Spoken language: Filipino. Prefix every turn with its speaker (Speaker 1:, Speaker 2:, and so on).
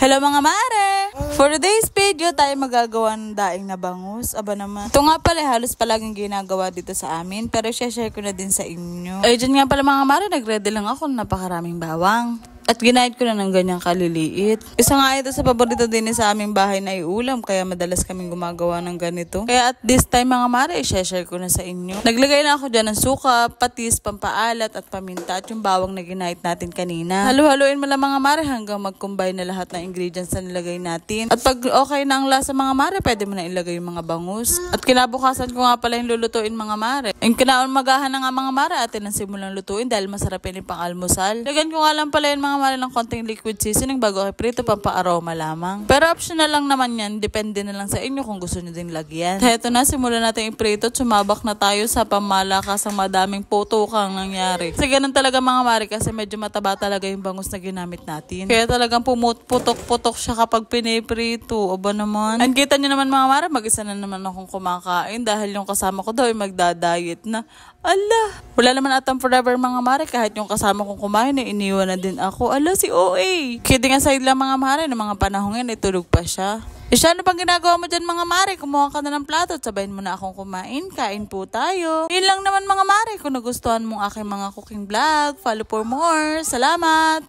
Speaker 1: Hello mga mare! For today's video, tayo magagawa ng daing na bangus. Aba naman. Ito nga pala, halos palaging ginagawa dito sa amin. Pero share ko na din sa inyo. Ay, dyan nga pala mga mare, nag-ready lang ako ng napakaraming bawang. At ginahit ko na ng ganyang kaliliit. Isa nga ito sa paborito din sa aming bahay na iulam. Kaya madalas kaming gumagawa ng ganito. Kaya at this time mga mare, share ko na sa inyo. Naglagay na ako dyan ng suka, patis, pampaalat at paminta. At yung bawang na ginahit natin kanina. Halu-haluin mo lang mga mare hanggang mag-combine na lahat ng ingredients na nilagay natin. At pag okay na ang lasa mga mare, pwede mo na ilagay yung mga bangus. At kinabukasan ko nga pala yung lulutuin mga mare. Yung kinaumagahan na nga mga mare, atin ang simulang lutuin dahil masarap yun yung pang-almusal. Lagyan ko nga lang pala yung mga mare ng konting liquid seasoning bago kayo prito, pampa-aroma lamang. Pero optional lang naman yan, depende na lang sa inyo kung gusto nyo din lagyan. Kaya ito na, simulan natin iprito, sumabak na tayo sa pamalakasang madaming putukang nangyari. Kasi ganun talaga mga mare, kasi medyo mataba talaga yung bangus na ginamit natin. Kaya talagang putok-putok siya kapag piniprito. Aba naman. And kita nyo naman mga mare, mag-isa na naman akong kumakain dahil yung kasama ko daw ay magda-diet na. Ala, wala naman atang forever mga mare, kahit yung kasama kong kumain ay iniwan na din ako. Ala, si OA. Kidding aside lang mga mare, ng mga panahon yan ay tulog pa siya. Siya, ano bang ginagawa mo dyan mga mare? Kumuha ka na ng plato at sabahin mo na akong kumain. Kain po tayo. Yun lang naman mga mare. Kung nagustuhan mong aking mga cooking vlog, follow for more. Salamat!